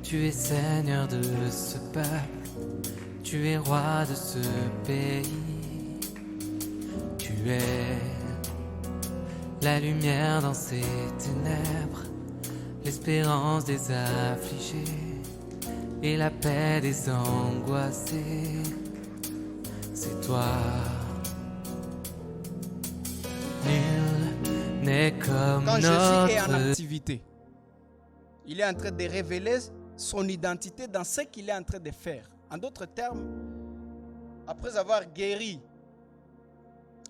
Tu es Seigneur de ce peuple, tu es roi de ce pays. Tu es la lumière dans ces ténèbres, l'espérance des affligés et la paix des angoissés. C'est toi. Nul n'est comme Quand Jésus est en notre activité, il est en train de révéler son identité dans ce qu'il est en train de faire. En d'autres termes, après avoir guéri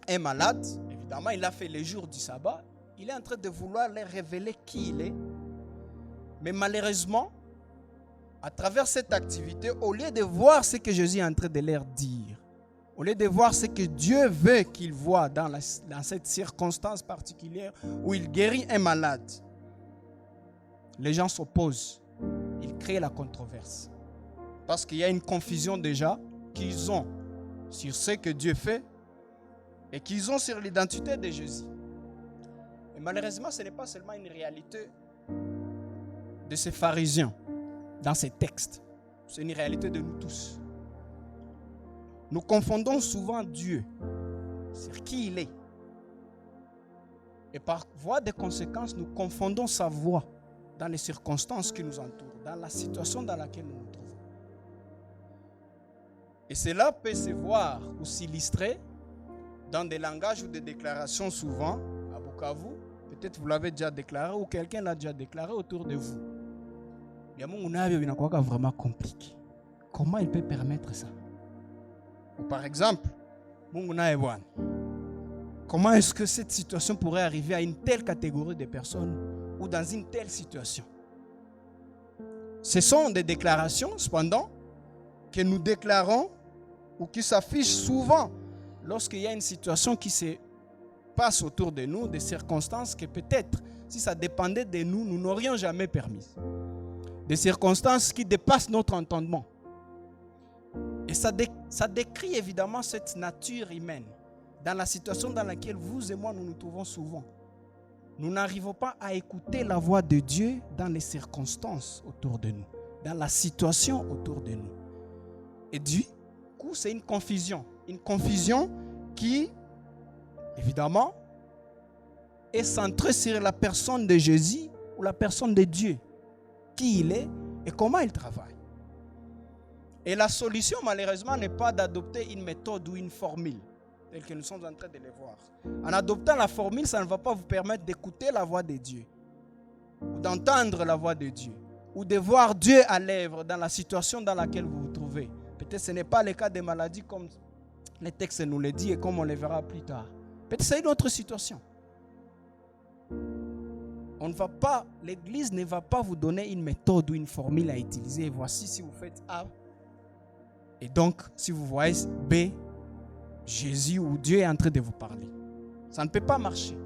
un malade, évidemment, il a fait les jours du sabbat, il est en train de vouloir leur révéler qui il est. Mais malheureusement, à travers cette activité, au lieu de voir ce que Jésus est en train de leur dire, au lieu de voir ce que Dieu veut qu'ils voient dans cette circonstance particulière où il guérit un malade, les gens s'opposent. Ils créent la controverse. Parce qu'il y a une confusion déjà qu'ils ont sur ce que Dieu fait et qu'ils ont sur l'identité de Jésus. Et malheureusement, ce n'est pas seulement une réalité de ces pharisiens dans ces textes. C'est une réalité de nous tous. Nous confondons souvent Dieu sur qui il est. Et par voie de conséquence, nous confondons sa voix dans les circonstances qui nous entourent, dans la situation dans laquelle nous nous trouvons. Et cela peut se voir ou s'illustrer dans des langages ou des déclarations souvent à Bukavu. Peut-être vous l'avez déjà déclaré ou quelqu'un l'a déjà déclaré autour de vous. Mais mon vraiment compliqué. Comment il peut permettre ça? Ou par exemple, comment est-ce que cette situation pourrait arriver à une telle catégorie de personnes ou dans une telle situation? Ce sont des déclarations, cependant, que nous déclarons ou qui s'affichent souvent lorsqu'il y a une situation qui se passe autour de nous, des circonstances que peut-être, si ça dépendait de nous, nous n'aurions jamais permises. Des circonstances qui dépassent notre entendement. Et ça décrit évidemment cette nature humaine dans la situation dans laquelle vous et moi nous nous trouvons souvent. Nous n'arrivons pas à écouter la voix de Dieu dans les circonstances autour de nous, dans la situation autour de nous. Et du coup, c'est une confusion qui, évidemment, est centrée sur la personne de Jésus ou la personne de Dieu, qui il est et comment il travaille. Et la solution, malheureusement, n'est pas d'adopter une méthode ou une formule, telle que nous sommes en train de les voir. En adoptant la formule, ça ne va pas vous permettre d'écouter la voix de Dieu, ou d'entendre la voix de Dieu, ou de voir Dieu à l'œuvre dans la situation dans laquelle vous vous trouvez. Peut-être que ce n'est pas le cas des maladies comme les textes nous le disent et comme on le verra plus tard. Peut-être que c'est une autre situation. L'Église ne va pas vous donner une méthode ou une formule à utiliser. Voici si vous faites A. Et donc, si vous voyez B, Jésus ou Dieu est en train de vous parler. Ça ne peut pas marcher.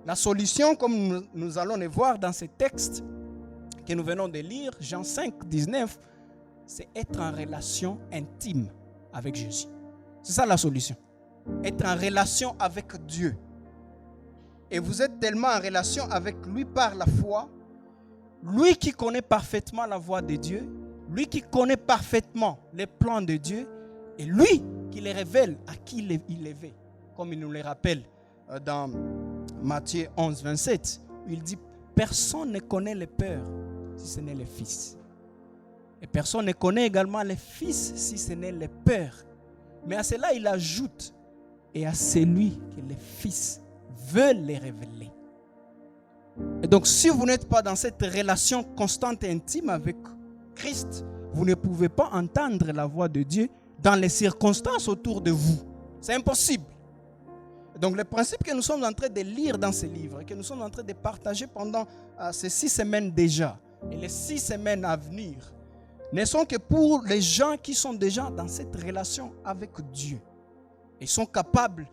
La solution, comme nous allons le voir dans ce texte que nous venons de lire, Jean 5, 19, c'est être en relation intime avec Jésus. C'est ça la solution. Être en relation avec Dieu. Et vous êtes tellement en relation avec lui par la foi, lui qui connaît parfaitement la voix de Dieu, lui qui connaît parfaitement les plans de Dieu, et lui qui les révèle à qui il les veut. Comme il nous le rappelle dans Matthieu 11, 27, où il dit « Personne ne connaît le Père si ce n'est le Fils. Et personne ne connaît également le Fils si ce n'est le Père. Mais à cela, il ajoute « Et à celui que le Fils veut les révéler. » Et donc, si vous n'êtes pas dans cette relation constante et intime avec Christ, vous ne pouvez pas entendre la voix de Dieu dans les circonstances autour de vous. C'est impossible. Donc, le principe que nous sommes en train de lire dans ce livre, que nous sommes en train de partager pendant ces 6 semaines déjà, et les 6 semaines à venir, ne sont que pour les gens qui sont déjà dans cette relation avec Dieu. Ils sont capables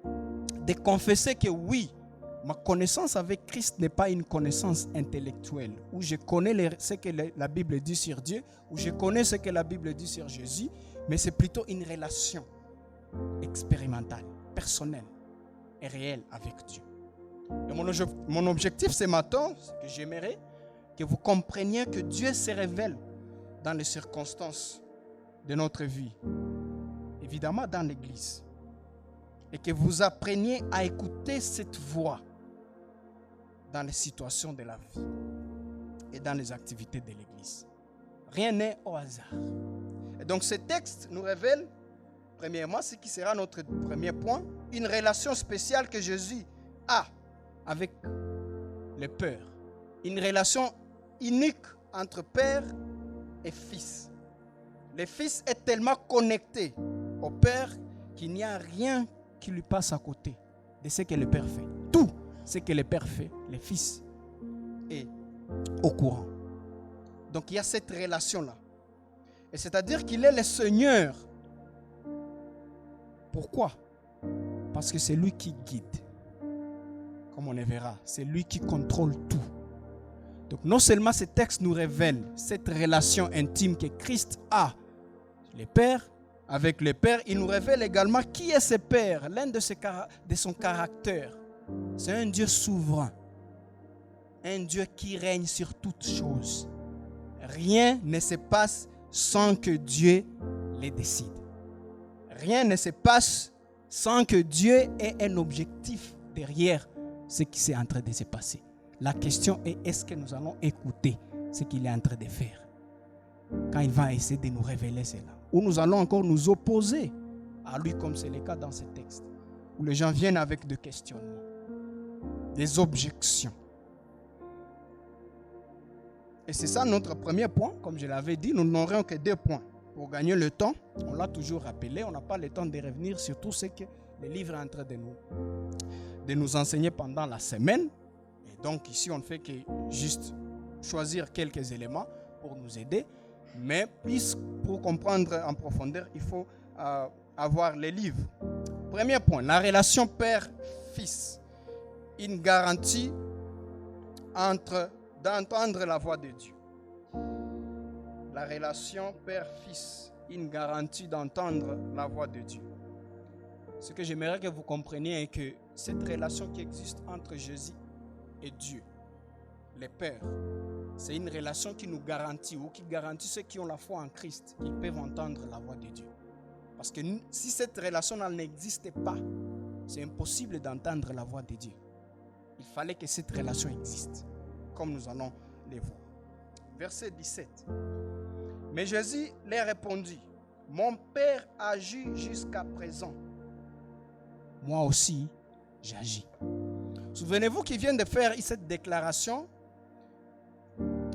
de confesser que oui, ma connaissance avec Christ n'est pas une connaissance intellectuelle, où je connais ce que la Bible dit sur Dieu, où je connais ce que la Bible dit sur Jésus, mais c'est plutôt une relation expérimentale, personnelle et réelle avec Dieu. Et mon objectif ce matin, c'est que j'aimerais que vous compreniez que Dieu se révèle dans les circonstances de notre vie, évidemment dans l'église, et que vous appreniez à écouter cette voix dans les situations de la vie et dans les activités de l'église. Rien n'est au hasard. Et donc ce texte nous révèle, premièrement, ce qui sera notre premier point, une relation spéciale que Jésus a avec le Père. Une relation unique entre Père et Fils. Le Fils est tellement connecté au Père qu'il n'y a rien qui lui passe à côté de ce que le Père fait. Tout ce que le Père fait, le Fils est au courant. Donc il y a cette relation-là. Et c'est-à-dire qu'il est le Seigneur. Pourquoi? Parce que c'est lui qui guide. Comme on le verra, c'est lui qui contrôle tout. Donc non seulement ce texte nous révèle cette relation intime que Christ a, le Père, avec le Père, il nous révèle également qui est ce Père, l'un de son caractère. C'est un Dieu souverain, un Dieu qui règne sur toutes choses. Rien ne se passe sans que Dieu les décide. Rien ne se passe sans que Dieu ait un objectif derrière ce qui est en train de se passer. La question est, est-ce que nous allons écouter ce qu'il est en train de faire quand il va essayer de nous révéler cela? Ou nous allons encore nous opposer à lui, comme c'est le cas dans ce texte, où les gens viennent avec des questionnements, des objections. Et c'est ça notre premier point. Comme je l'avais dit, nous n'aurions que 2 points. Pour gagner le temps, on l'a toujours rappelé, on n'a pas le temps de revenir sur tout ce que le livre est en train de nous enseigner pendant la semaine. Et donc ici, on ne fait que juste choisir quelques éléments pour nous aider. Mais pour comprendre en profondeur, il faut avoir les livres. Premier point, la relation père-fils. Une garantie d'entendre la voix de Dieu. La relation père-fils, une garantie d'entendre la voix de Dieu. Ce que j'aimerais que vous compreniez est que cette relation qui existe entre Jésus et Dieu, le Père, c'est une relation qui nous garantit ou qui garantit ceux qui ont la foi en Christ, qu'ils peuvent entendre la voix de Dieu. Parce que si cette relation n'existait pas, c'est impossible d'entendre la voix de Dieu. Il fallait que cette relation existe, comme nous allons les voir. Verset 17. Mais Jésus leur répondit, mon Père agit jusqu'à présent. Moi aussi, j'agis. Souvenez-vous qu'il vient de faire cette déclaration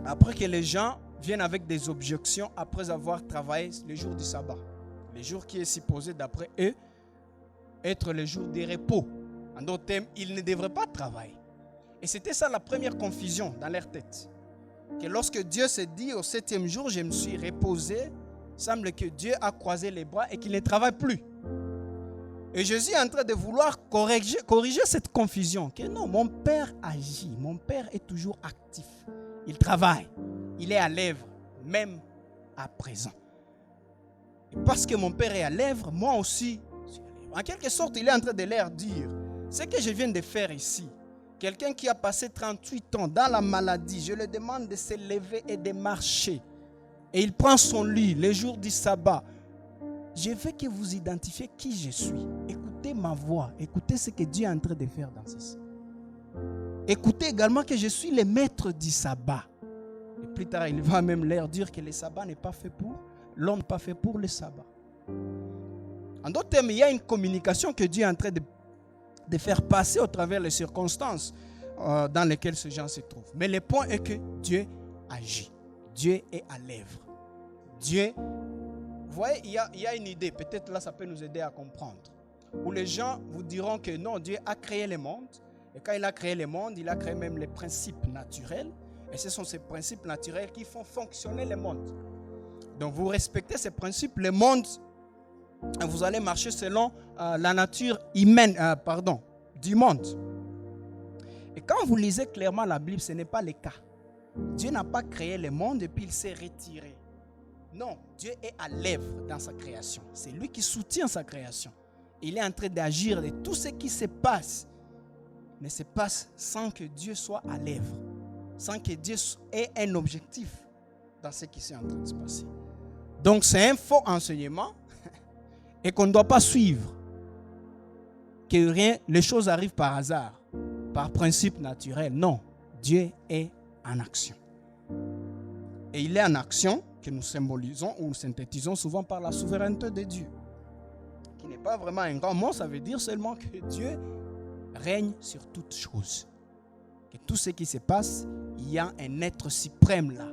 après que les gens viennent avec des objections après avoir travaillé le jour du sabbat. Le jour qui est supposé, d'après eux, être le jour de repos. En d'autres termes, ils ne devraient pas travailler. Et c'était ça la première confusion dans leur tête. Que lorsque Dieu se dit au 7e jour, je me suis reposé, il semble que Dieu a croisé les bras et qu'il ne travaille plus. Et Jésus est en train de vouloir corriger cette confusion. Que non, mon Père agit, mon Père est toujours actif. Il travaille, il est à l'œuvre, même à présent. Et parce que mon Père est à l'œuvre, moi aussi, en quelque sorte, il est en train de leur dire, ce que je viens de faire ici, quelqu'un qui a passé 38 ans dans la maladie, je lui demande de se lever et de marcher. Et il prend son lit le jour du sabbat. Je veux que vous identifiez qui je suis. Écoutez ma voix. Écoutez ce que Dieu est en train de faire dans ceci. Écoutez également que je suis le maître du sabbat. Et plus tard, il va même leur dire que le sabbat n'est pas fait pour l'homme, pas fait pour le sabbat. En d'autres termes, il y a une communication que Dieu est en train de faire passer au travers les circonstances dans lesquelles ces gens se trouvent. Mais le point est que Dieu agit. Dieu est à l'œuvre. Dieu, vous voyez, il y a une idée, peut-être là ça peut nous aider à comprendre, où les gens vous diront que non, Dieu a créé le monde, et quand il a créé le monde, il a créé même les principes naturels, et ce sont ces principes naturels qui font fonctionner le monde. Donc vous respectez ces principes, le monde, vous allez marcher selon la nature humaine, du monde. Et quand vous lisez clairement la Bible, ce n'est pas le cas. Dieu n'a pas créé le monde et puis il s'est retiré. Non, Dieu est à l'œuvre dans sa création. C'est lui qui soutient sa création. Il est en train d'agir et tout ce qui se passe ne se passe sans que Dieu soit à l'œuvre. sans que Dieu ait un objectif dans ce qui est en train de se passer. Donc c'est un faux enseignement et qu'on ne doit pas suivre. Que les choses arrivent par hasard, par principe naturel. Non, Dieu est en action. Et il est en action que nous symbolisons ou nous synthétisons souvent par la souveraineté de Dieu. Qui n'est pas vraiment un grand mot, ça veut dire seulement que Dieu règne sur toutes choses. Que tout ce qui se passe, il y a un être suprême là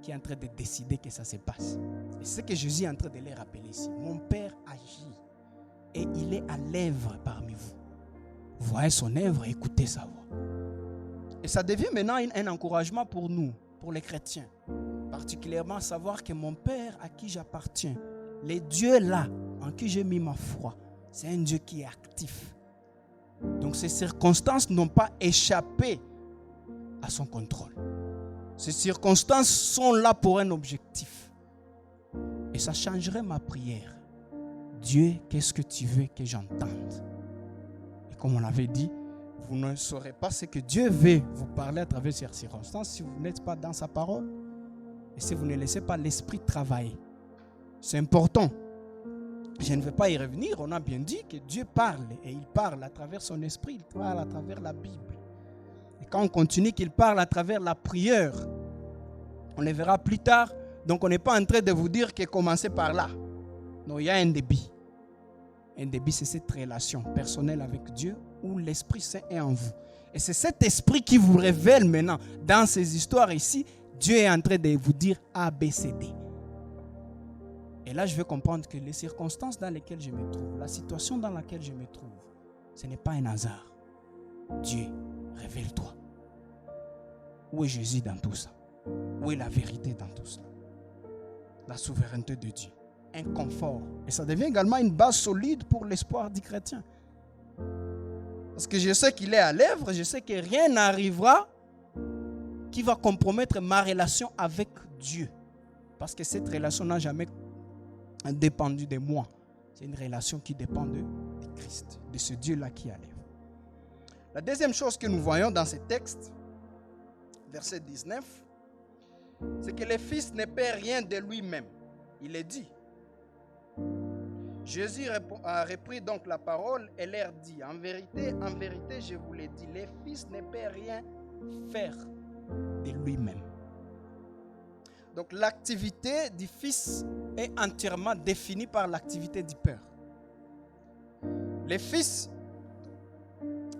qui est en train de décider que ça se passe. Et c'est ce que Jésus est en train de les rappeler ici. Mon Père agit et il est à l'œuvre parmi vous. Voyez son œuvre et écoutez sa voix. Et ça devient maintenant un encouragement pour nous, pour les chrétiens. Particulièrement savoir que mon Père à qui j'appartiens, les dieux là en qui j'ai mis ma foi, c'est un Dieu qui est actif. Donc ces circonstances n'ont pas échappé à son contrôle. Ces circonstances sont là pour un objectif. Et ça changerait ma prière. Dieu, qu'est-ce que tu veux que j'entende? Et comme on l'avait dit, vous ne saurez pas ce que Dieu veut vous parler à travers ces circonstances si vous n'êtes pas dans sa parole et si vous ne laissez pas l'esprit travailler. C'est important. Je ne vais pas y revenir. On a bien dit que Dieu parle et il parle à travers son esprit, il parle à travers la Bible. Et quand on continue qu'il parle à travers la prière, on le verra plus tard. Donc on n'est pas en train de vous dire que commencez par là. Non, il y a un débit. Un débit, c'est cette relation personnelle avec Dieu où l'Esprit Saint est en vous. Et c'est cet esprit qui vous révèle maintenant, dans ces histoires ici, Dieu est en train de vous dire A, B, C, D. Et là, je veux comprendre que les circonstances dans lesquelles je me trouve, la situation dans laquelle je me trouve, ce n'est pas un hasard. Dieu, révèle-toi. Où est Jésus dans tout ça? Où est la vérité dans tout ça? La souveraineté de Dieu. Un confort. Et ça devient également une base solide pour l'espoir du chrétien. Parce que je sais qu'il est à l'œuvre, je sais que rien n'arrivera qui va compromettre ma relation avec Dieu. Parce que cette relation n'a jamais dépendu de moi. C'est une relation qui dépend de Christ, de ce Dieu-là qui est à l'œuvre. La deuxième chose que nous voyons dans ce texte, verset 19, c'est que le Fils ne paie rien de lui-même. Il est dit. Jésus a repris donc la parole et leur dit, en vérité, je vous l'ai dit, le Fils ne peut rien faire de lui-même. Donc l'activité du Fils est entièrement définie par l'activité du Père. Les Fils,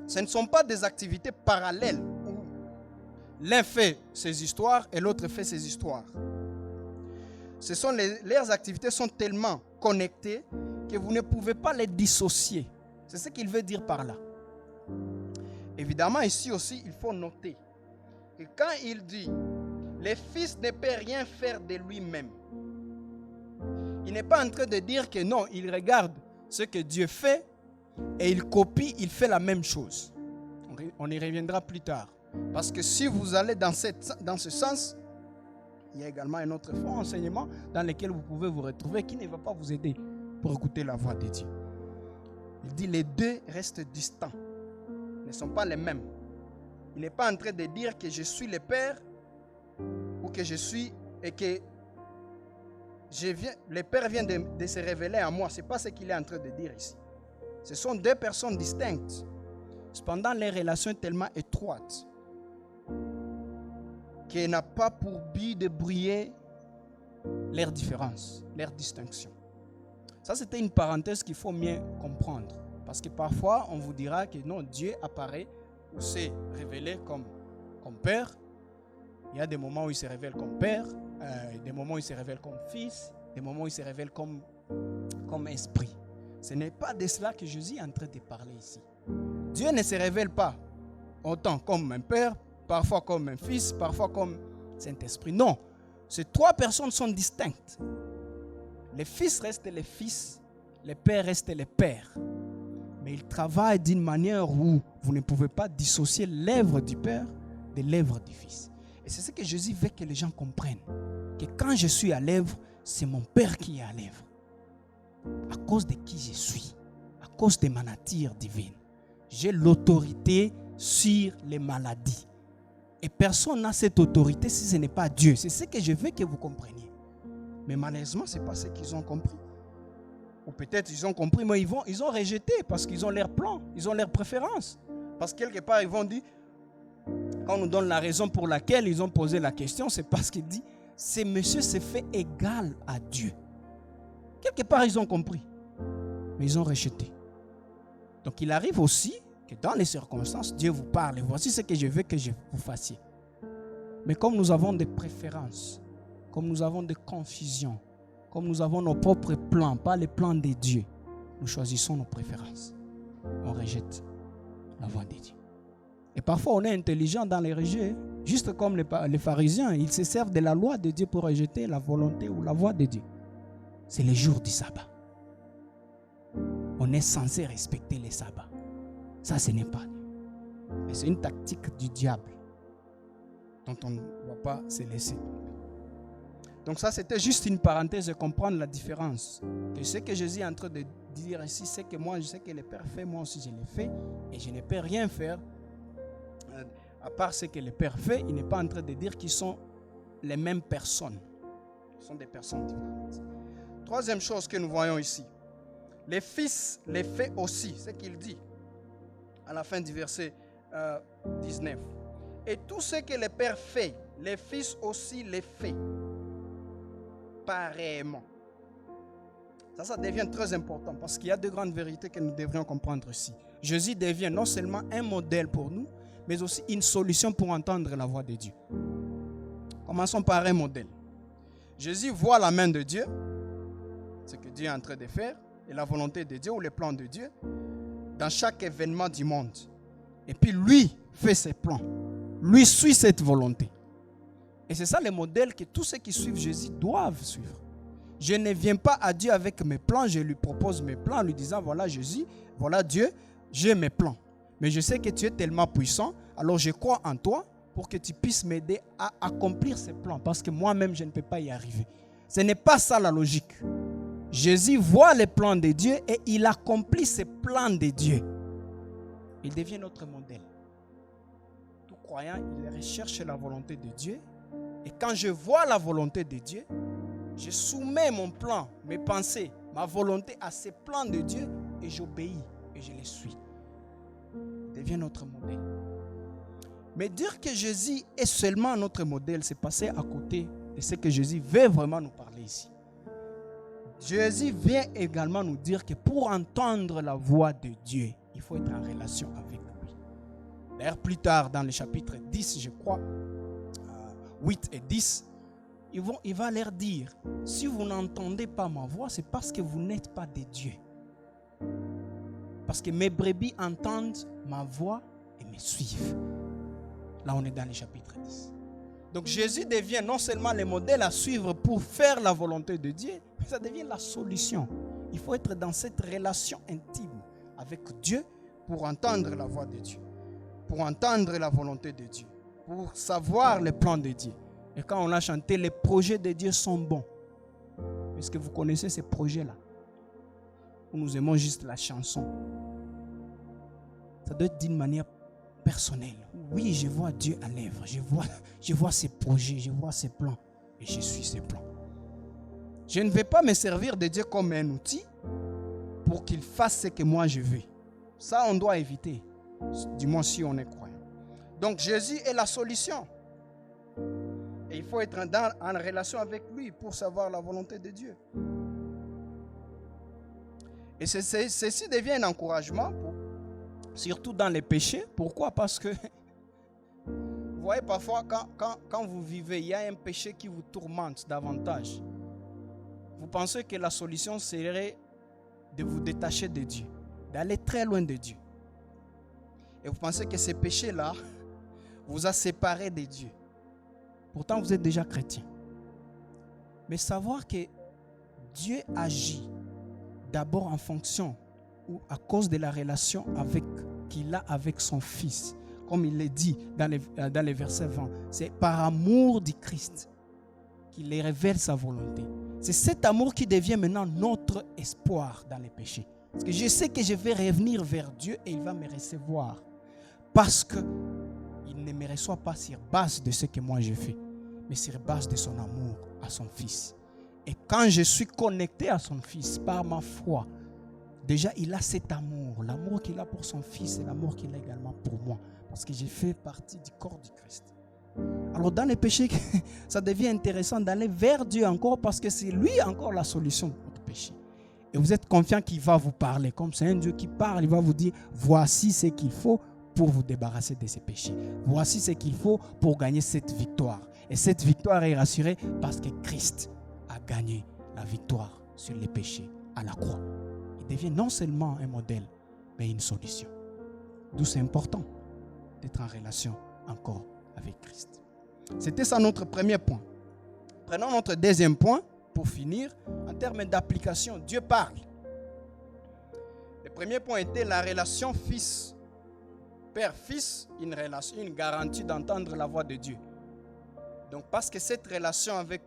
ce ne sont pas des activités parallèles où l'un fait ses histoires et l'autre fait ses histoires. Leurs activités sont tellement connectées que vous ne pouvez pas les dissocier. C'est ce qu'il veut dire par là. Évidemment, ici aussi, il faut noter que quand il dit « Le Fils ne peut rien faire de lui-même », il n'est pas en train de dire que non, il regarde ce que Dieu fait et il copie, il fait la même chose. On y reviendra plus tard. Parce que si vous allez dans ce sens, il y a également un autre faux enseignement dans lequel vous pouvez vous retrouver qui ne va pas vous aider pour écouter la voix de Dieu. Il dit les deux restent distants, ne sont pas les mêmes. Il n'est pas en train de dire que je suis le Père ou que je suis et que le Père vient de se révéler à moi. Ce n'est pas ce qu'il est en train de dire ici. Ce sont deux personnes distinctes. Cependant, les relations sont tellement étroites qui n'a pas pour but de brouiller leurs différences, leurs distinctions. Ça, c'était une parenthèse qu'il faut mieux comprendre. Parce que parfois, on vous dira que non, Dieu apparaît ou s'est révélé comme Père. Il y a des moments où il se révèle comme Père, des moments où il se révèle comme Fils, des moments où il se révèle comme Esprit. Ce n'est pas de cela que Jésus est en train de parler ici. Dieu ne se révèle pas autant comme un Père, parfois comme un Fils, parfois comme Saint-Esprit. Non, ces trois personnes sont distinctes. Le Fils reste le Fils, le Père reste le Père. Mais ils travaillent d'une manière où vous ne pouvez pas dissocier l'œuvre du Père de l'œuvre du Fils. Et c'est ce que Jésus veut que les gens comprennent. Que quand je suis à l'œuvre, c'est mon Père qui est à l'œuvre. À cause de qui je suis, à cause de ma nature divine. J'ai l'autorité sur les maladies. Et personne n'a cette autorité si ce n'est pas Dieu. C'est ce que je veux que vous compreniez. Mais malheureusement, ce n'est pas ce qu'ils ont compris. Ou peut-être ils ont compris, mais ils ont rejeté parce qu'ils ont leur plan, ils ont leurs préférences. Parce que quelque part, ils vont dire, quand on nous donne la raison pour laquelle ils ont posé la question, c'est parce qu'il dit, ce monsieur s'est fait égal à Dieu. Quelque part, ils ont compris, mais ils ont rejeté. Donc, il arrive aussi que dans les circonstances, Dieu vous parle. Et voici ce que je veux que vous fassiez. Mais comme nous avons des préférences, comme nous avons des confusions, comme nous avons nos propres plans, pas les plans de Dieu, nous choisissons nos préférences. On rejette la voix de Dieu. Et parfois, on est intelligent dans les rejets. Juste comme les pharisiens, ils se servent de la loi de Dieu pour rejeter la volonté ou la voix de Dieu. C'est le jour du sabbat. On est censé respecter les sabbats. Ça, ce n'est pas Dieu. Mais c'est une tactique du diable dont on ne doit pas se laisser. Donc ça, c'était juste une parenthèse de comprendre la différence. Que ce que Jésus est en train de dire ici, c'est que moi, je sais que le Père fait, moi aussi je l'ai fait, et je ne peux rien faire. À part ce que le Père fait, il n'est pas en train de dire qu'ils sont les mêmes personnes. Ils sont des personnes différentes. Troisième chose que nous voyons ici. Les fils les fait aussi, c'est ce qu'il dit à la fin du verset 19. Et tout ce que le Père fait, les fils aussi les fait pareillement. Ça devient très important parce qu'il y a deux grandes vérités que nous devrions comprendre ici. Jésus devient non seulement un modèle pour nous, mais aussi une solution pour entendre la voix de Dieu. Commençons par un modèle. Jésus voit la main de Dieu, ce que Dieu est en train de faire, et la volonté de Dieu ou le plan de Dieu dans chaque événement du monde. Et puis lui fait ses plans. Lui suit cette volonté. Et c'est ça le modèle que tous ceux qui suivent Jésus doivent suivre. Je ne viens pas à Dieu avec mes plans, je lui propose mes plans en lui disant, voilà Jésus, voilà Dieu, j'ai mes plans. Mais je sais que tu es tellement puissant, alors je crois en toi pour que tu puisses m'aider à accomplir ces plans. Parce que moi-même, je ne peux pas y arriver. Ce n'est pas ça la logique. Jésus voit les plans de Dieu et il accomplit ces plans de Dieu. Il devient notre modèle. Tout croyant, il recherche la volonté de Dieu. Et quand je vois la volonté de Dieu, je soumets mon plan, mes pensées, ma volonté à ces plans de Dieu et j'obéis et je les suis. Il devient notre modèle. Mais dire que Jésus est seulement notre modèle, c'est passer à côté de ce que Jésus veut vraiment nous parler ici. Jésus vient également nous dire que pour entendre la voix de Dieu, il faut être en relation avec lui. D'ailleurs, plus tard dans le chapitre 10, je crois, 8 et 10, il va leur dire, si vous n'entendez pas ma voix, c'est parce que vous n'êtes pas de Dieu. Parce que mes brebis entendent ma voix et me suivent. Là, on est dans le chapitre 10. Donc Jésus devient non seulement le modèle à suivre pour faire la volonté de Dieu, mais ça devient la solution. Il faut être dans cette relation intime avec Dieu pour entendre la voix de Dieu, pour entendre la volonté de Dieu, pour savoir les plans de Dieu. Et quand on a chanté, les projets de Dieu sont bons. Est-ce que vous connaissez ces projets-là? Ou nous aimons juste la chanson? Ça doit être d'une manière personnelle. Oui, je vois Dieu à l'œuvre. Je vois ses projets, je vois ses plans. Et je suis ses plans. Je ne vais pas me servir de Dieu comme un outil pour qu'il fasse ce que moi je veux. Ça, on doit éviter. Du moins si on est croyant. Donc Jésus est la solution. Et il faut être en relation avec lui pour savoir la volonté de Dieu. Et ceci devient un encouragement, surtout dans les péchés. Pourquoi? Parce que, vous voyez, parfois, quand vous vivez, il y a un péché qui vous tourmente davantage. Vous pensez que la solution serait de vous détacher de Dieu, d'aller très loin de Dieu. Et vous pensez que ce péché-là vous a séparé de Dieu. Pourtant, vous êtes déjà chrétien. Mais savoir que Dieu agit d'abord en fonction ou à cause de la relation qu'il a avec son Fils. Comme il est dit dans les versets 20. C'est par amour du Christ qu'il révèle sa volonté. C'est cet amour qui devient maintenant notre espoir dans les péchés. Parce que je sais que je vais revenir vers Dieu et il va me recevoir. Parce qu'il ne me reçoit pas sur base de ce que moi je fais, mais sur base de son amour à son Fils. Et quand je suis connecté à son Fils par ma foi, déjà il a cet amour. L'amour qu'il a pour son Fils et l'amour qu'il a également pour moi. Parce que j'ai fait partie du corps du Christ. Alors dans les péchés, ça devient intéressant d'aller vers Dieu encore parce que c'est lui encore la solution de votre péché. Et vous êtes confiant qu'il va vous parler. Comme c'est un Dieu qui parle, il va vous dire, voici ce qu'il faut pour vous débarrasser de ces péchés. Voici ce qu'il faut pour gagner cette victoire. Et cette victoire est rassurée parce que Christ a gagné la victoire sur les péchés à la croix. Il devient non seulement un modèle, mais une solution. D'où c'est important d'être en relation encore avec Christ. C'était ça notre premier point. Prenons notre deuxième point pour finir. En termes d'application, Dieu parle. Le premier point était la relation fils. Père-fils, une garantie d'entendre la voix de Dieu. Donc parce que cette relation avec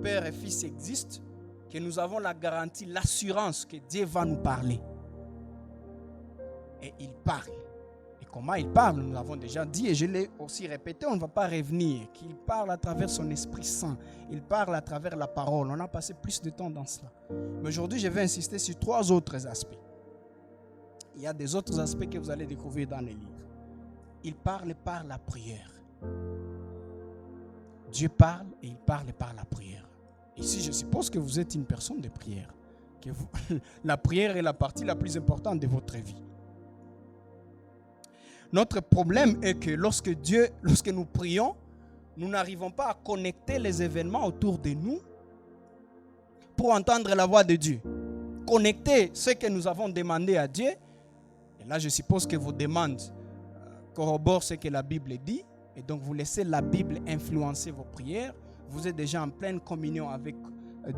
Père et Fils existe, que nous avons la garantie, l'assurance que Dieu va nous parler. Et il parle. Et comment il parle, nous l'avons déjà dit et je l'ai aussi répété, on ne va pas revenir. Qu'il parle à travers son Esprit Saint. Il parle à travers la parole. On a passé plus de temps dans cela. Mais aujourd'hui, je vais insister sur 3 autres aspects. Il y a des autres aspects que vous allez découvrir dans les livres. Il parle par la prière. Dieu parle et il parle par la prière. Ici, je suppose que vous êtes une personne de prière. Que la prière est la partie la plus importante de votre vie. Notre problème est que lorsque nous prions, nous n'arrivons pas à connecter les événements autour de nous pour entendre la voix de Dieu. Connecter ce que nous avons demandé à Dieu. Et là, je suppose que vos demandes corroborent ce que la Bible dit. Et donc, vous laissez la Bible influencer vos prières. Vous êtes déjà en pleine communion avec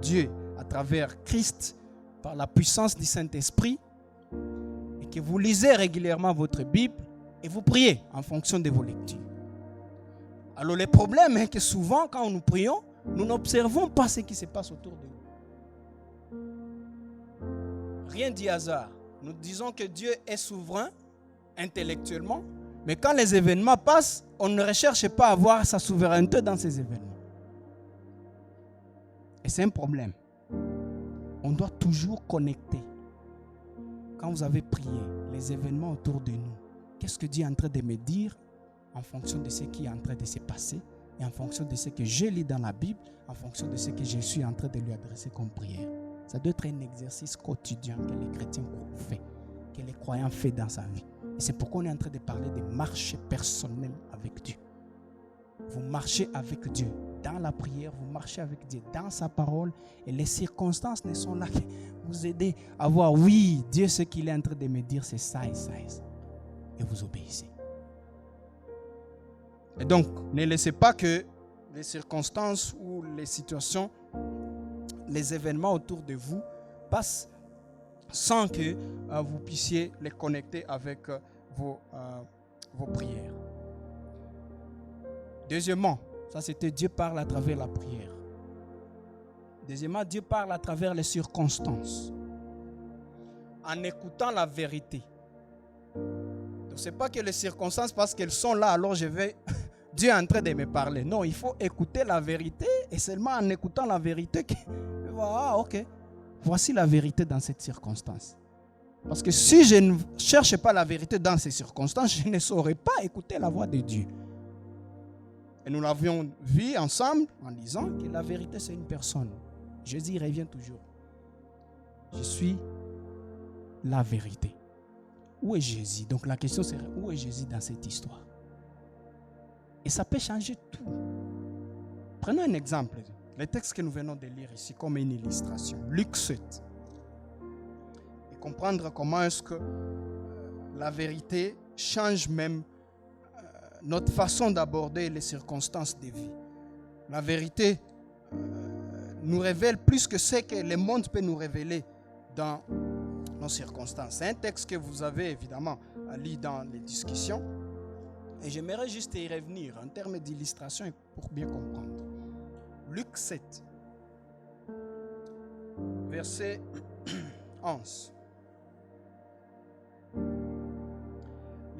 Dieu à travers Christ, par la puissance du Saint-Esprit. Et que vous lisez régulièrement votre Bible et vous priez en fonction de vos lectures. Alors, le problème est que souvent, quand nous prions, nous n'observons pas ce qui se passe autour de nous. Rien dit hasard. Nous disons que Dieu est souverain intellectuellement, mais quand les événements passent, on ne recherche pas à voir sa souveraineté dans ces événements. Et c'est un problème. On doit toujours connecter. Quand vous avez prié, les événements autour de nous, qu'est-ce que Dieu est en train de me dire en fonction de ce qui est en train de se passer et en fonction de ce que je lis dans la Bible, en fonction de ce que je suis en train de lui adresser comme prière. Ça doit être un exercice quotidien que les chrétiens font, que les croyants font dans sa vie. Et c'est pourquoi on est en train de parler de marche personnelle avec Dieu. Vous marchez avec Dieu dans la prière, vous marchez avec Dieu dans sa parole et les circonstances ne sont là que vous aider à voir, oui, Dieu, ce qu'il est en train de me dire, c'est ça et ça et ça. Et vous obéissez. Et donc, ne laissez pas que les circonstances ou les situations, les événements autour de vous passent sans que vous puissiez les connecter avec vos prières. Deuxièmement, ça c'était Dieu parle à travers la prière. Deuxièmement, Dieu parle à travers les circonstances. En écoutant la vérité. Donc ce n'est pas que les circonstances, parce qu'elles sont là, alors Dieu est en train de me parler. Non, il faut écouter la vérité et seulement en écoutant la vérité que ok, voici la vérité dans cette circonstance. Parce que si je ne cherche pas la vérité dans ces circonstances, je ne saurais pas écouter la voix de Dieu. Et nous l'avions vu ensemble en disant que la vérité c'est une personne. Jésus revient toujours. Je suis la vérité. Où est Jésus? Donc la question serait, où est Jésus dans cette histoire? Et ça peut changer tout. Prenons un exemple. Le texte que nous venons de lire ici comme une illustration. Luc 7. Et comprendre comment est-ce que la vérité change même notre façon d'aborder les circonstances de vie. La vérité nous révèle plus que ce que le monde peut nous révéler dans nos circonstances. C'est un texte que vous avez évidemment lu dans les discussions. Et j'aimerais juste y revenir en termes d'illustration pour bien comprendre. Luc 7, verset 11.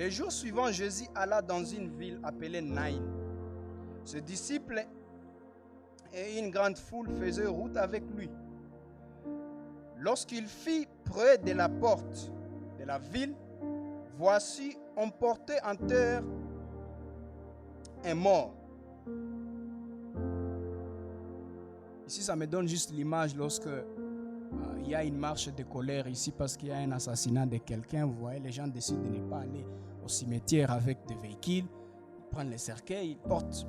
Les jours suivants, Jésus alla dans une ville appelée Naïn. Ses disciples et une grande foule faisaient route avec lui. Lorsqu'il fit près de la porte de la ville, voici, on portait en terre un mort. Ici, ça me donne juste l'image lorsque il y a une marche de colère ici parce qu'il y a un assassinat de quelqu'un. Vous voyez, les gens décident de ne pas aller au cimetière avec des véhicules. Ils prennent les cercueils, ils portent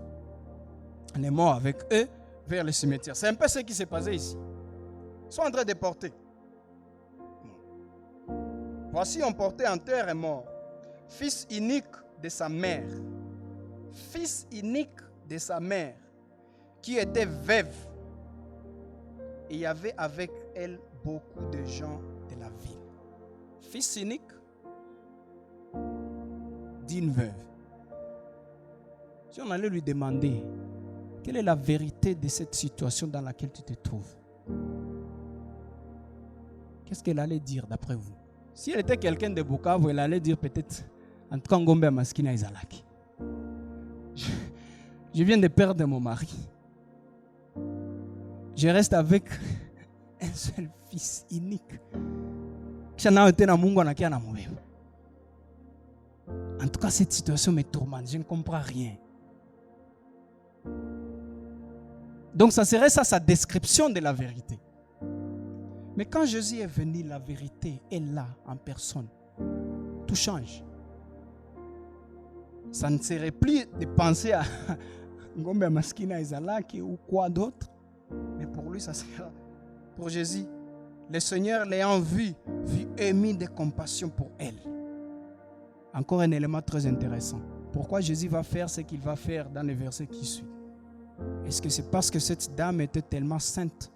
les morts avec eux vers le cimetière. C'est un peu ce qui s'est passé ici. Ils sont en train de porter. Voici, on portait en terre un mort, fils unique de sa mère. Fils unique de sa mère, qui était veuve. Et il y avait avec elle beaucoup de gens de la ville. Fils unique d'une veuve. Si on allait lui demander quelle est la vérité de cette situation dans laquelle tu te trouves, qu'est-ce qu'elle allait dire d'après vous? Si elle était quelqu'un de Bukavu, elle allait dire peut-être en tout cas Ngombe Maskina Izalaki. Je viens de perdre mon mari. Je reste avec un seul fils unique. En tout cas, cette situation me tourmente. Je ne comprends rien. Donc, ça serait ça sa description de la vérité. Mais quand Jésus est venu, la vérité est là en personne. Tout change. Ça ne serait plus de penser à Ngombe Maskina Izalaki ou quoi d'autre. Mais pour lui, ça sera. Pour Jésus, le Seigneur l'ayant vu émis de compassion pour elle. Encore un élément très intéressant. Pourquoi Jésus va faire ce qu'il va faire dans le verset qui suit? Est-ce que c'est parce que cette dame était tellement sainte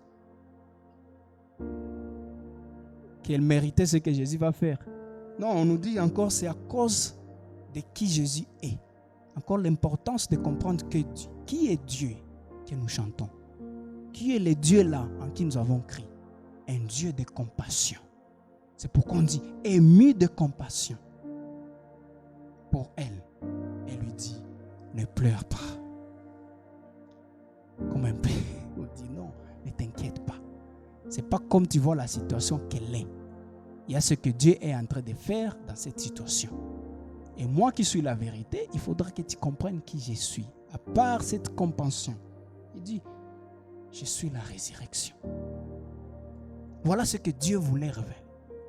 qu'elle méritait ce que Jésus va faire? Non, on nous dit encore c'est à cause de qui Jésus est. Encore l'importance de comprendre que qui est Dieu que nous chantons. Qui est le Dieu là en qui nous avons crié? Un Dieu de compassion. C'est pourquoi on dit ému de compassion pour elle. Elle lui dit ne pleure pas. Comme un père, on dit non, ne t'inquiète pas. C'est pas comme tu vois la situation qu'elle est. Il y a ce que Dieu est en train de faire dans cette situation. Et moi qui suis la vérité, il faudra que tu comprennes qui je suis. À part cette compassion, il dit je suis la résurrection. Voilà ce que Dieu voulait révéler.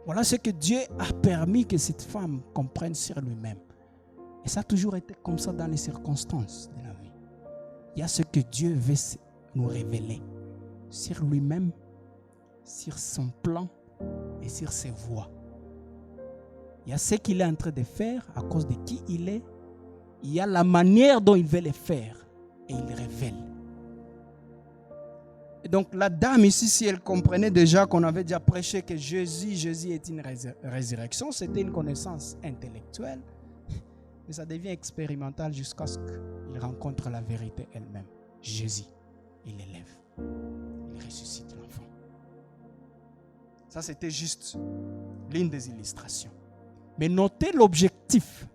Voilà ce que Dieu a permis que cette femme comprenne sur lui-même. Et ça a toujours été comme ça dans les circonstances de la vie. Il y a ce que Dieu veut nous révéler sur lui-même, sur son plan et sur ses voies. Il y a ce qu'il est en train de faire à cause de qui il est. Il y a la manière dont il veut le faire et il révèle. Et donc la dame ici, si elle comprenait déjà qu'on avait déjà prêché que Jésus est une résurrection, c'était une connaissance intellectuelle, mais ça devient expérimental jusqu'à ce qu'il rencontre la vérité elle-même. Jésus, il élève, il ressuscite l'enfant. Ça, c'était juste l'une des illustrations. Mais notez l'objectif.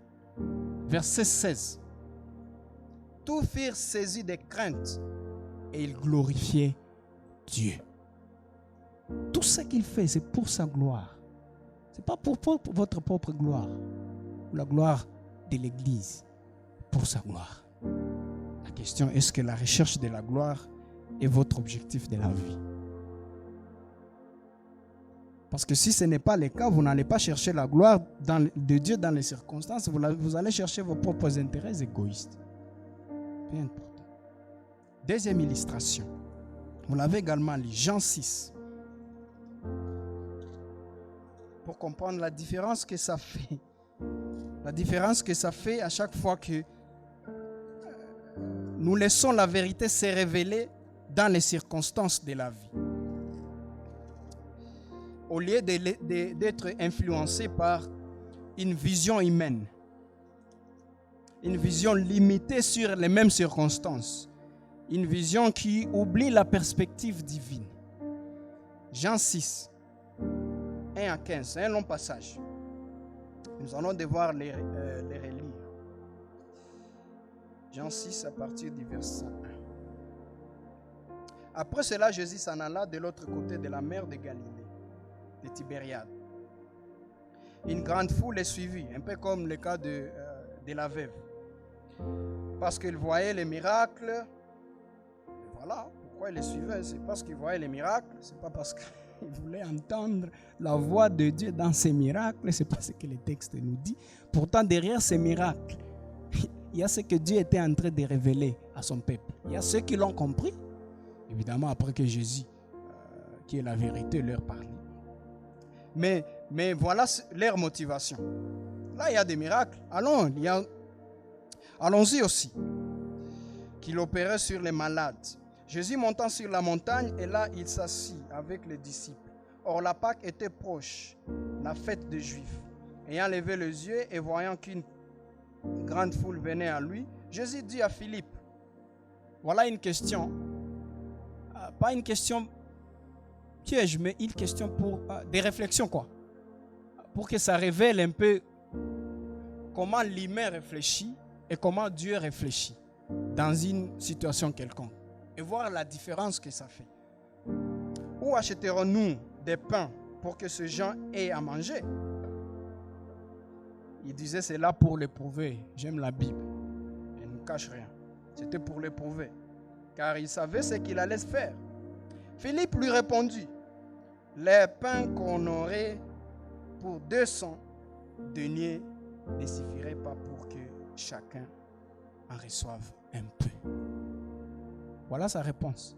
Verset 16. Tous furent saisis de crainte et ils glorifiaient Dieu. Tout ce qu'il fait, c'est pour sa gloire. Ce n'est pas pour votre propre gloire. La gloire de l'Église. Pour sa gloire. La question, est-ce que la recherche de la gloire est votre objectif de la vie? Parce que si ce n'est pas le cas, vous n'allez pas chercher la gloire de Dieu dans les circonstances. Vous allez chercher vos propres intérêts égoïstes. Bien important. Deuxième illustration. Vous l'avez également lu, Jean 6. Pour comprendre la différence que ça fait. La différence que ça fait à chaque fois que nous laissons la vérité se révéler dans les circonstances de la vie. Au lieu d'être influencé par une vision humaine, une vision limitée sur les mêmes circonstances, une vision qui oublie la perspective divine. Jean 6, 1 à 15, c'est un long passage. Nous allons devoir les relire. Jean 6 à partir du verset 1. Après cela, Jésus s'en alla de l'autre côté de la mer de Galilée, de Tibériade. Une grande foule les suivit, un peu comme le cas de la veuve. Parce qu'il voyait les miracles. Voilà, pourquoi il les suivait? C'est parce qu'il voyait les miracles. C'est pas parce qu'il voulait entendre la voix de Dieu dans ces miracles. C'est pas ce que le texte nous dit. Pourtant, derrière ces miracles, il y a ce que Dieu était en train de révéler à son peuple. Il y a ceux qui l'ont compris. Évidemment, après que Jésus, qui est la vérité, leur parlait. Mais voilà leur motivation. Là, il y a des miracles. Allons-y aussi. Qu'il opérait sur les malades. Jésus montant sur la montagne, et là, il s'assit avec les disciples. Or, la Pâque était proche, la fête des Juifs. Ayant levé les yeux et voyant qu'une grande foule venait à lui, Jésus dit à Philippe, voilà une question. Pas une question piège, mais une question pour des réflexions, quoi. Pour que ça révèle un peu comment l'humain réfléchit et comment Dieu réfléchit dans une situation quelconque. Et voir la différence que ça fait. Où achèterons-nous des pains pour que ces gens aient à manger? Il disait c'est là pour l'éprouver. J'aime la Bible. Elle ne cache rien. C'était pour l'éprouver. Car il savait ce qu'il allait faire. Philippe lui répondit, les pains qu'on aurait pour 200 deniers ne suffiraient pas pour que chacun en reçoive un peu. Voilà sa réponse.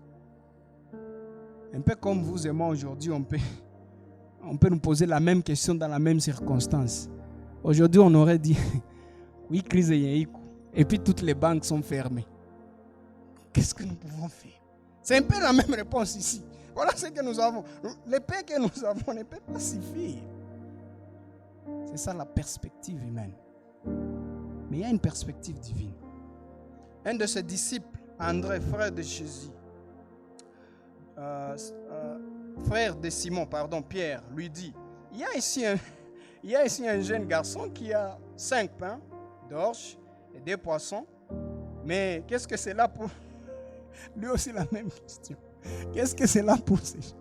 Un peu comme vous et moi aujourd'hui, on peut nous poser la même question dans la même circonstance. Aujourd'hui, on aurait dit, oui, crise et puis toutes les banques sont fermées. Qu'est-ce que nous pouvons faire? C'est un peu la même réponse ici. Voilà ce que nous avons. Les paix que nous avons ne peuvent pas suffire. C'est ça la perspective humaine. Mais il y a une perspective divine. Un de ses disciples, André, frère de Jésus, frère de Simon, Pierre, lui dit, il y a ici un jeune garçon qui a 5 pains d'orge et 2 poissons. Mais qu'est-ce que c'est là pour... Lui aussi la même question. Qu'est-ce que c'est là pour ces gens?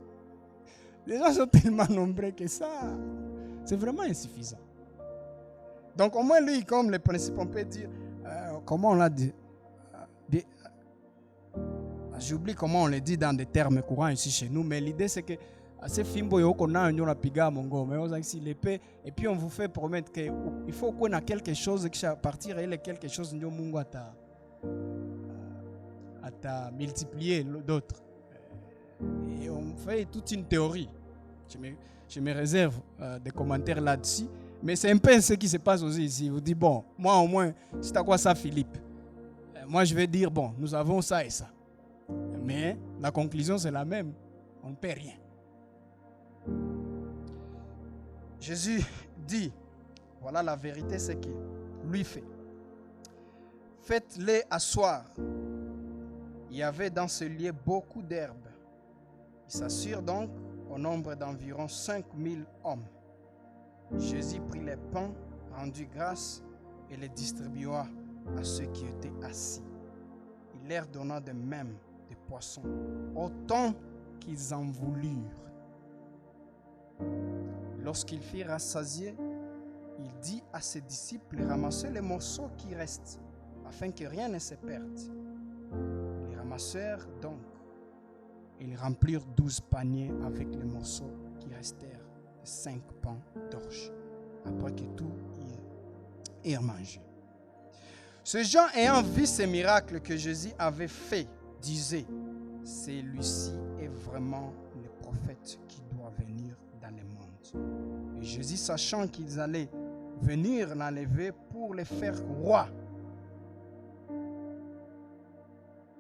Les gens sont tellement nombreux que ça, c'est vraiment insuffisant. Donc au moins lui, comme le principe, on peut dire, comment on l'a dit, j'oublie comment on le dit dans des termes courants ici chez nous, mais l'idée c'est que ces fimbo qu'on a un piga mongo, mais l'épée, et puis on vous fait promettre qu'il faut qu'on a quelque chose qui à partir de quelque chose nous mungo à multiplier d'autres. Et on fait toute une théorie. Je me réserve des commentaires là-dessus. Mais c'est un peu ce qui se passe aussi ici. Vous dites, bon, moi au moins, c'est à quoi ça, Philippe? Moi, je vais dire, bon, nous avons ça et ça. Mais la conclusion, c'est la même. On ne paie rien. Jésus dit, voilà la vérité, c'est qu'il lui fait. Faites-les asseoir. Il y avait dans ce lieu beaucoup d'herbes. Il s'assure donc au nombre d'environ 5000 hommes. Jésus prit les pains, rendit grâce et les distribua à ceux qui étaient assis. Il leur donna de même des poissons, autant qu'ils en voulurent. Lorsqu'ils furent rassasiés, il dit à ses disciples de ramasser les morceaux qui restent, afin que rien ne se perde. Les ramassèrent donc. Ils remplirent 12 paniers avec les morceaux qui restèrent de 5 pains d'orge, après que tout ait mangé. Ces gens ayant vu ces miracles que Jésus avait faits, disaient, celui-ci est vraiment le prophète qui doit venir dans le monde. Et Jésus, sachant qu'ils allaient venir l'enlever pour le faire roi,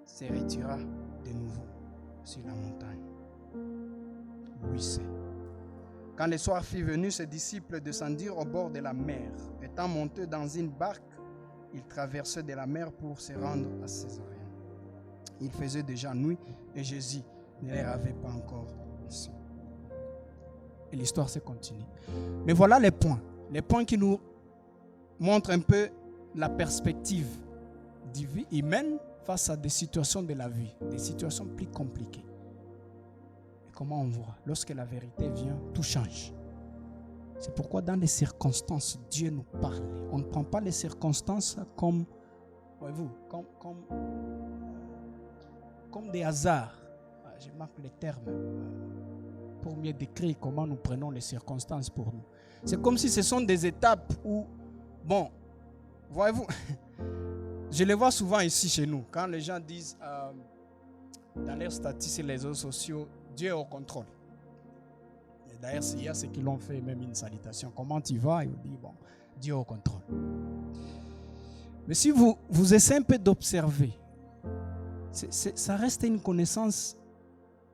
se retira de nouveau sur la montagne. Lui sait. Quand le soir fut venu, ses disciples descendirent au bord de la mer. Étant montés dans une barque, ils traversaient de la mer pour se rendre à Césarée. Il faisait déjà nuit et Jésus ne les avait pas encore ici. Et l'histoire se continue. Mais voilà les points. Les points qui nous montrent un peu la perspective humaine face à des situations de la vie, des situations plus compliquées. Et comment on voit? Lorsque la vérité vient, tout change. C'est pourquoi dans les circonstances, Dieu nous parle. On ne prend pas les circonstances comme, voyez-vous, comme des hasards. Je marque les termes pour mieux décrire comment nous prenons les circonstances pour nous. C'est comme si ce sont des étapes où, bon, voyez-vous, je les vois souvent ici chez nous, quand les gens disent dans leurs statistiques et les réseaux sociaux, Dieu est au contrôle. Et d'ailleurs, il y a ceux qui l'ont fait, même une salutation. Comment tu vas? Et on dit, bon, Dieu est au contrôle. Mais si vous essayez un peu d'observer, ça reste une connaissance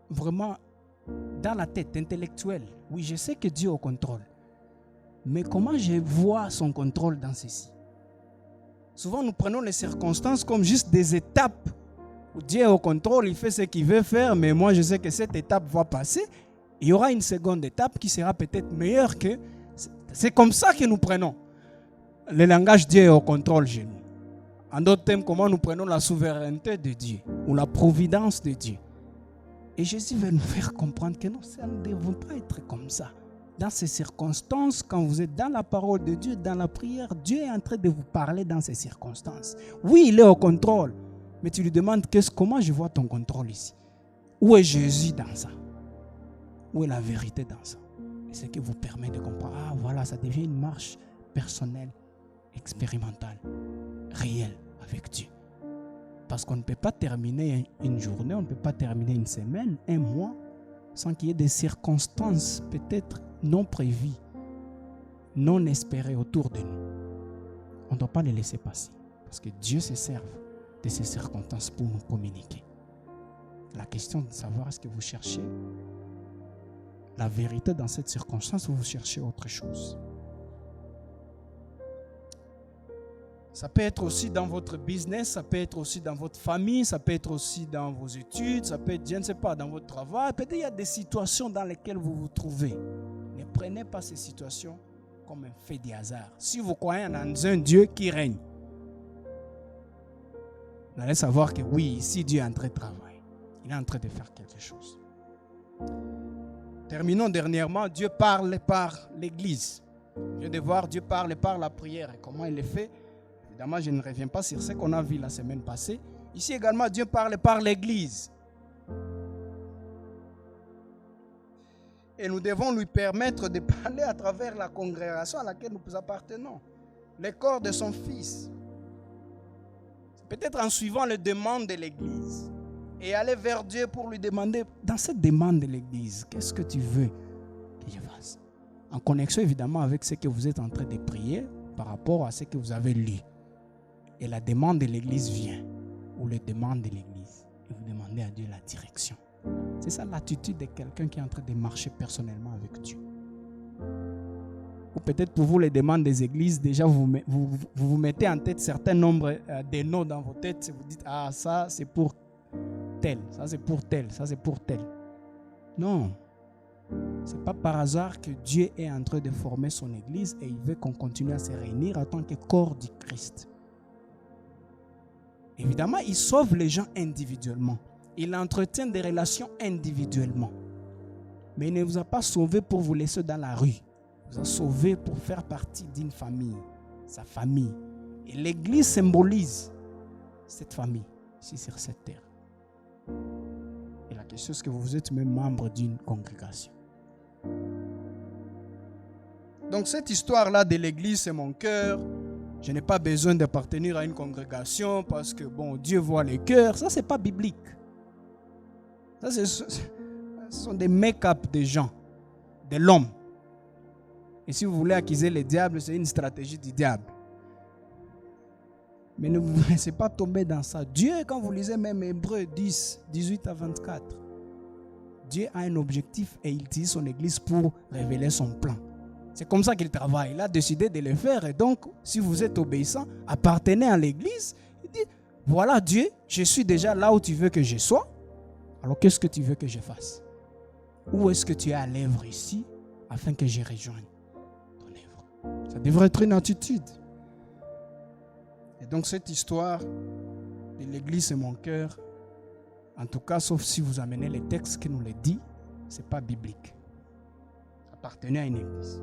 vraiment dans la tête, intellectuelle. Oui, je sais que Dieu est au contrôle. Mais comment je vois son contrôle dans ceci? Souvent, nous prenons les circonstances comme juste des étapes où Dieu est au contrôle, il fait ce qu'il veut faire, mais moi, je sais que cette étape va passer. Il y aura une seconde étape qui sera peut-être meilleure que... C'est comme ça que nous prenons. Le langage Dieu est au contrôle chez nous. En d'autres termes, comment nous prenons la souveraineté de Dieu ou la providence de Dieu. Et Jésus veut nous faire comprendre que non, ça ne devrait pas être comme ça. Dans ces circonstances, quand vous êtes dans la parole de Dieu, dans la prière, Dieu est en train de vous parler dans ces circonstances. Oui, il est au contrôle, mais tu lui demandes comment je vois ton contrôle ici? Où est Jésus dans ça? Où est la vérité dans ça? Et ce qui vous permet de comprendre, ah voilà, ça devient une marche personnelle, expérimentale, réelle avec Dieu. Parce qu'on ne peut pas terminer une journée, on ne peut pas terminer une semaine, un mois, sans qu'il y ait des circonstances peut-être non prévues, non espérées autour de nous. On ne doit pas les laisser passer. Parce que Dieu se sert de ces circonstances pour nous communiquer. La question de savoir est-ce que vous cherchez la vérité dans cette circonstance ou vous cherchez autre chose. Ça peut être aussi dans votre business, ça peut être aussi dans votre famille, ça peut être aussi dans vos études, ça peut être, je ne sais pas, dans votre travail. Peut-être il y a des situations dans lesquelles vous vous trouvez. Ne prenez pas ces situations comme un fait de hasard. Si vous croyez en un Dieu qui règne, vous allez savoir que oui, ici Dieu est en train de travailler. Il est en train de faire quelque chose. Terminons dernièrement, Dieu parle par l'Église. Je vais voir Dieu parle par la prière. Et comment il le fait? Évidemment, je ne reviens pas sur ce qu'on a vu la semaine passée. Ici également, Dieu parle par l'Église. Et nous devons lui permettre de parler à travers la congrégation à laquelle nous appartenons. Le corps de son Fils. Peut-être en suivant les demandes de l'Église. Et aller vers Dieu pour lui demander, dans cette demande de l'Église, qu'est-ce que tu veux que je fasse? En connexion évidemment avec ce que vous êtes en train de prier par rapport à ce que vous avez lu. Et la demande de l'Église vient, ou le demande de l'Église, et vous demandez à Dieu la direction. C'est ça l'attitude de quelqu'un qui est en train de marcher personnellement avec Dieu. Ou peut-être pour vous, les demandes des églises, déjà vous mettez en tête certains nombres de noms dans vos têtes, vous dites, ah ça c'est pour tel, ça c'est pour tel, ça c'est pour tel. Non, ce n'est pas par hasard que Dieu est en train de former son église et il veut qu'on continue à se réunir en tant que corps du Christ. Évidemment, il sauve les gens individuellement. Il entretient des relations individuellement. Mais il ne vous a pas sauvé pour vous laisser dans la rue. Il vous a sauvé pour faire partie d'une famille, sa famille. Et l'église symbolise cette famille ici sur cette terre. Et la question est que vous êtes même membre d'une congrégation. Donc cette histoire-là de l'église, c'est mon cœur. Je n'ai pas besoin d'appartenir à une congrégation parce que bon, Dieu voit les cœurs. Ça, c'est pas biblique. Ça, ce sont des make-up des gens, de l'homme. Et si vous voulez accuser le diable, c'est une stratégie du diable. Mais ne vous laissez pas tomber dans ça. Dieu, quand vous lisez même Hébreux 10, 18 à 24, Dieu a un objectif et il utilise son église pour révéler son plan. C'est comme ça qu'il travaille. Il a décidé de le faire. Et donc, si vous êtes obéissant, appartenez à l'église, il dit, voilà Dieu, je suis déjà là où tu veux que je sois. Alors, qu'est-ce que tu veux que je fasse? Où est-ce que tu es à l'œuvre ici afin que je rejoigne ton œuvre? Ça devrait être une attitude. Et donc cette histoire de l'église et mon cœur, en tout cas, sauf si vous amenez les textes qui nous les disent, ce n'est pas biblique. Ça appartenait à une église.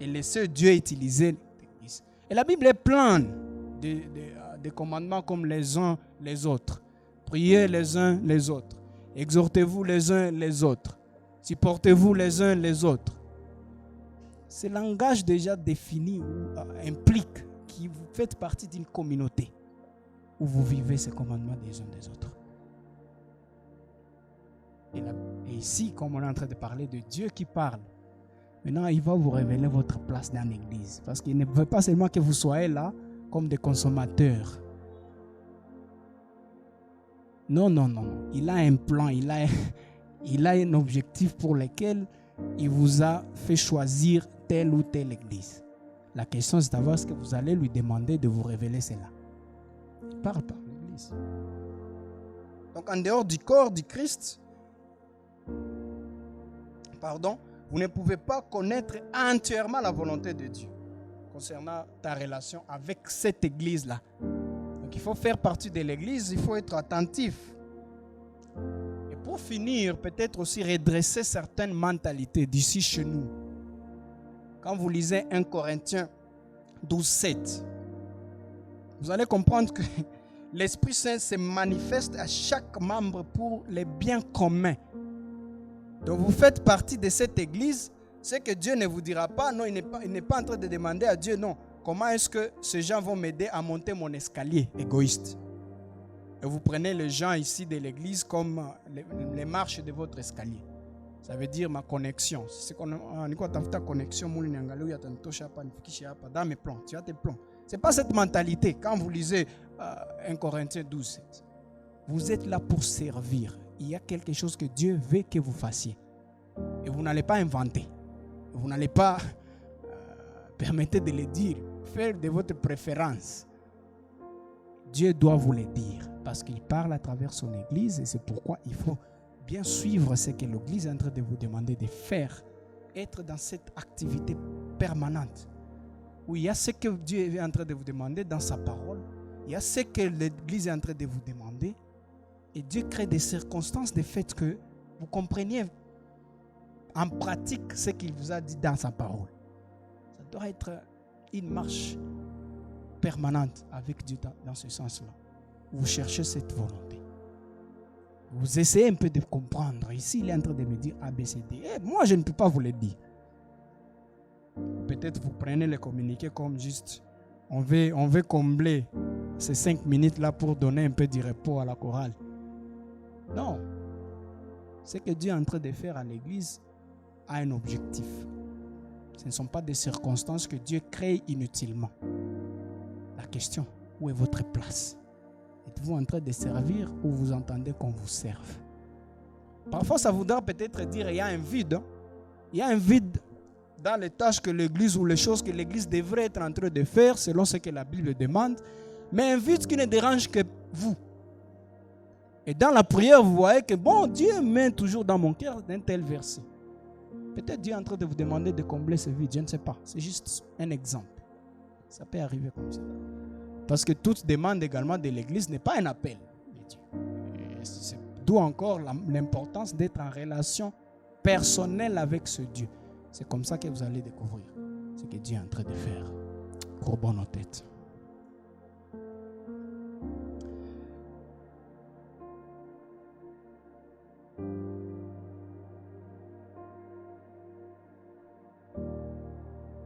Et laissez Dieu utiliser l'église. Et la Bible est pleine de commandements comme les uns les autres. Priez les uns les autres. Exhortez-vous les uns les autres. Supportez-vous les uns les autres. Ce langage déjà défini ou implique que vous faites partie d'une communauté où vous vivez ces commandements des uns des autres. Et ici, comme on est en train de parler de Dieu qui parle, maintenant il va vous révéler votre place dans l'église. Parce qu'il ne veut pas seulement que vous soyez là comme des consommateurs. Non, non, non. Il a un plan, il a un objectif pour lequel il vous a fait choisir telle ou telle église. La question c'est de savoir ce que vous allez lui demander de vous révéler cela. Il parle par l'église. Donc en dehors du corps du Christ, vous ne pouvez pas connaître entièrement la volonté de Dieu concernant ta relation avec cette église-là. Donc il faut faire partie de l'église, il faut être attentif. Et pour finir, peut-être aussi redresser certaines mentalités d'ici chez nous. Quand vous lisez 1 Corinthiens 12, 7, vous allez comprendre que l'Esprit Saint se manifeste à chaque membre pour les biens communs. Donc vous faites partie de cette église, c'est que Dieu ne vous dira pas, non, il n'est pas en train de demander à Dieu, non, comment est-ce que ces gens vont m'aider à monter mon escalier égoïste. Et vous prenez les gens ici de l'église comme les marches de votre escalier. Ça veut dire ma connexion. C'est qu'on a ta connexion, dans mes plans, tu as tes plans. Ce n'est pas cette mentalité. Quand vous lisez 1 Corinthiens 12, 7, vous êtes là pour servir. Il y a quelque chose que Dieu veut que vous fassiez. Et vous n'allez pas inventer. Vous n'allez pas, permettez de le dire, faire de votre préférence. Dieu doit vous le dire parce qu'il parle à travers son église et c'est pourquoi il faut bien suivre ce que l'église est en train de vous demander de faire. Être dans cette activité permanente où il y a ce que Dieu est en train de vous demander dans sa parole. Il y a ce que l'église est en train de vous demander. Et Dieu crée des circonstances de fait que vous compreniez en pratique ce qu'il vous a dit dans sa parole. Ça doit être une marche permanente avec Dieu dans ce sens-là. Vous cherchez cette volonté. Vous essayez un peu de comprendre. Ici, il est en train de me dire ABCD. Moi, je ne peux pas vous le dire. Peut-être vous prenez le communiqué comme juste on veut combler ces 5 minutes-là pour donner un peu de repos à la chorale. Non. Ce que Dieu est en train de faire à l'église a un objectif. Ce ne sont pas des circonstances que Dieu crée inutilement. La question, où est votre place? Êtes-vous en train de servir ou vous entendez qu'on vous serve? Parfois, ça voudra peut-être dire qu'il y a un vide. Il y a un vide dans les tâches que l'église ou les choses que l'église devrait être en train de faire selon ce que la Bible demande. Mais un vide qui ne dérange que vous. Et dans la prière, vous voyez que bon, Dieu met toujours dans mon cœur un tel verset. Peut-être Dieu est en train de vous demander de combler ce vide, je ne sais pas. C'est juste un exemple. Ça peut arriver comme ça. Parce que toute demande également de l'église n'est pas un appel de Dieu. C'est d'où encore l'importance d'être en relation personnelle avec ce Dieu. C'est comme ça que vous allez découvrir ce que Dieu est en train de faire. Courbons nos têtes.